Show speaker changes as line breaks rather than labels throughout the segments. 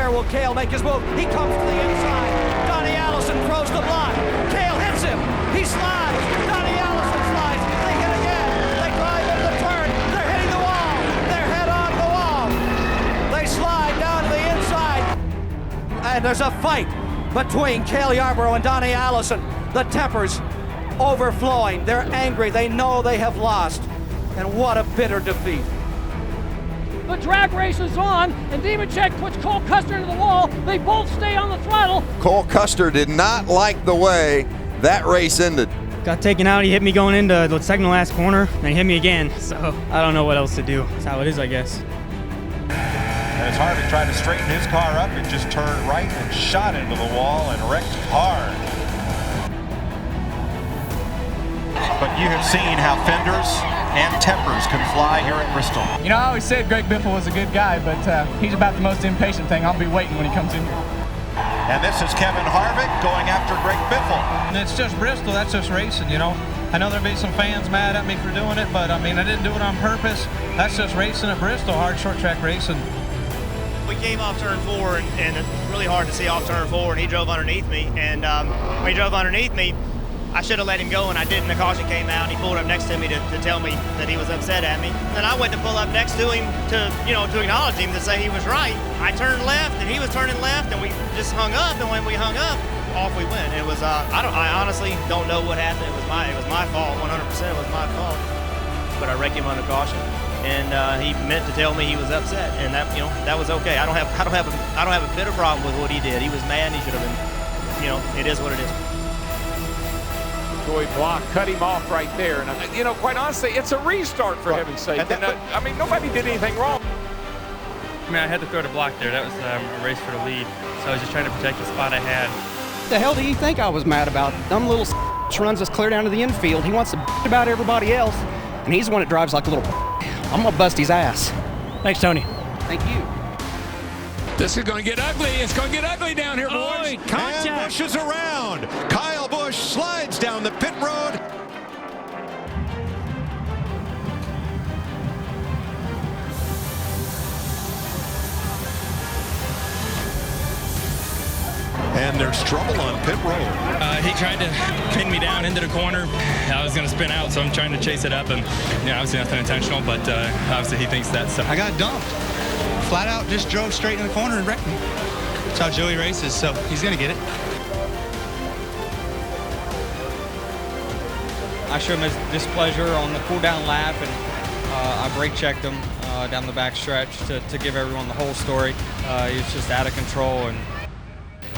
Where will Cale make his move? He comes to the inside. Donnie Allison throws the block. Cale hits him. He slides. Donnie Allison slides. They hit again. They drive into the turn. They're hitting the wall. They're head on the wall. They slide down to the inside. And there's a fight between Cale Yarborough and Donnie Allison. The tempers overflowing. They're angry. They know they have lost. And what a bitter defeat.
The drag race is on, and Nemechek puts Cole Custer into the wall. They both stay on the throttle.
Cole Custer did not like the way that race ended.
Got taken out. He hit me going into the second to last corner, and he hit me again. So I don't know what else to do. That's how it is, I guess.
And it's hard to try to straighten his car up. It just turned right and shot into the wall and wrecked hard. But you have seen how fenders and tempers can fly here at Bristol.
You know, I always said Greg Biffle was a good guy, but he's about the most impatient thing. I'll be waiting when he comes in here.
And this is Kevin Harvick going after Greg Biffle.
And it's just Bristol, that's just racing, you know. I know there'll be some fans mad at me for doing it, but I mean, I didn't do it on purpose. That's just racing at Bristol, hard short track racing.
We came off turn 4, and it's really hard to see off turn 4, and he drove underneath me. And when he drove underneath me, I should have let him go, and I didn't. The caution came out, and he pulled up next to me to tell me that he was upset at me. Then I went to pull up next to him to acknowledge him, to say he was right. I turned left, and he was turning left, and we just hung up. And when we hung up, off we went. And it was I honestly don't know what happened. It was my fault. 100% it was my fault. But I wrecked him under caution, and he meant to tell me he was upset, and that that was okay. I don't have a bit of problem with what he did. He was mad. And he should have been. It is what it is.
Joey Block cut him off right there. And, quite honestly, it's a restart for heaven's sake. And, I mean, nobody did anything wrong.
I mean, I had to throw to Block there. That was a race for the lead. So I was just trying to protect the spot I had.
What the hell do you think I was mad about? Dumb little runs us clear down to the infield. He wants to about everybody else. And he's the one that drives like a little I'm going to bust his ass.
Thanks, Tony.
Thank you.
This is going to get ugly. It's going to get ugly down here, boys.
And Busch is around. Kyle Busch slides down the pit road. And there's trouble on pit road.
He tried to pin me down into the corner. I was going to spin out, so I'm trying to chase it up. And obviously nothing intentional, but obviously he thinks that. So
I got dumped. Flat out just drove straight in the corner and wrecked me. That's how Joey races, so he's going to get it.
I showed him his displeasure on the cool-down lap, and I brake checked him down the back stretch to give everyone the whole story. He was just out of control.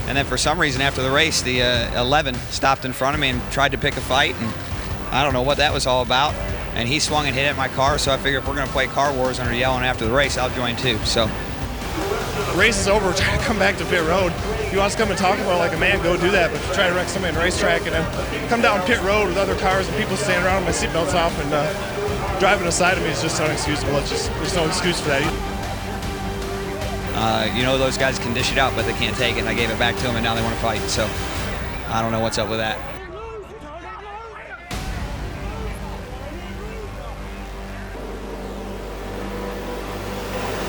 And then for some reason after the race, the 11 stopped in front of me and tried to pick a fight, and I don't know what that was all about. And he swung and hit at my car, so I figured if we're going to play car wars and are yelling after the race, I'll join too. So
the race is over. Try to come back to pit road. If you want to come and talk about it like a man, go do that. But if you try to wreck somebody on the racetrack and then come down pit road with other cars and people standing around with my seatbelts off and driving aside of me is just unexcusable. There's no excuse for that either.
Those guys can dish it out, but they can't take it. And I gave it back to them, and now they want to fight. So I don't know what's up with that.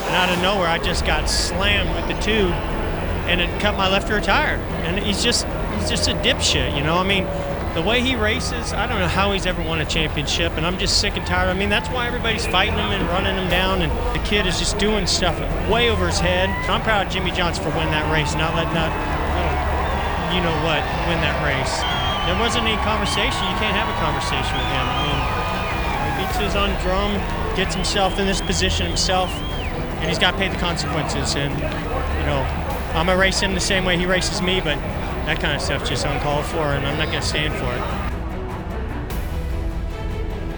And out of nowhere, I just got slammed with the tube, and it cut my left rear tire. And he's just a dipshit, I mean, the way he races, I don't know how he's ever won a championship, and I'm just sick and tired. I mean, that's why everybody's fighting him and running him down, and the kid is just doing stuff way over his head. I'm proud of Jimmy Johnson for winning that race, not letting that, win that race. There wasn't any conversation. You can't have a conversation with him. I mean, he beats his own drum, gets himself in this position himself, and he's got to pay the consequences. And, I'm going to race him the same way he races me, but that kind of stuff's just uncalled for, and I'm not going to stand for it.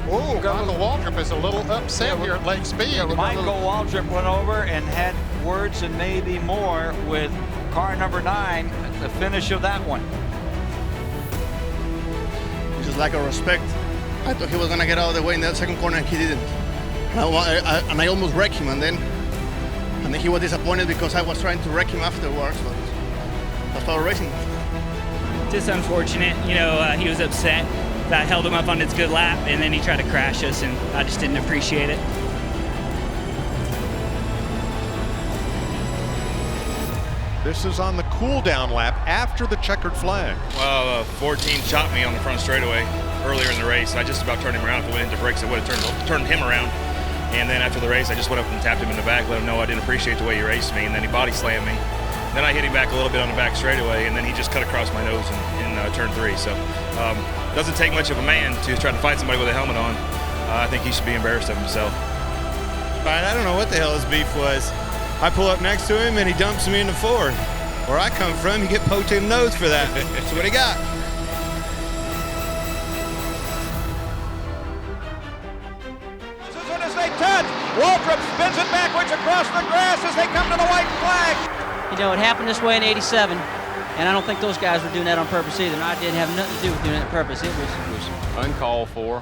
Oh, Michael Waltrip is a little upset here at Lake Speed.
Michael Waltrip went over and had words and maybe more with car number 9 at the finish of that one.
Just lack of respect. I thought he was going to get out of the way in that second corner, and he didn't. And I almost wrecked him, and then he was disappointed because I was trying to wreck him afterwards, but that's power racing.
Just unfortunate, he was upset that I held him up on his good lap, and then he tried to crash us, and I just didn't appreciate it.
This is on the cool-down lap after the checkered flag.
Well, 14 chopped me on the front straightaway earlier in the race. I just about turned him around. If I went into brakes, I would have turned him around. And then after the race, I just went up and tapped him in the back, let him know I didn't appreciate the way he raced me, and then he body slammed me. Then I hit him back a little bit on the back straightaway, and then he just cut across my nose in turn 3. So doesn't take much of a man to try to fight somebody with a helmet on. I think he should be embarrassed of himself.
I don't know what the hell his beef was. I pull up next to him and he dumps me in the 4th. Where I come from, you get poked in the nose for that. That's what he got.
As soon as they touch, Waltrip spins it backwards across the grass as they come to the white flag.
You know, it happened this way in '87, and I don't think those guys were doing that on purpose either. And I didn't have nothing to do with doing that on purpose. It was
uncalled for.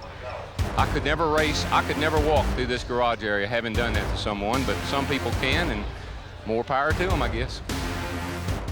I could never race, I could never walk through this garage area having done that to someone, but some people can, and more power to them, I guess.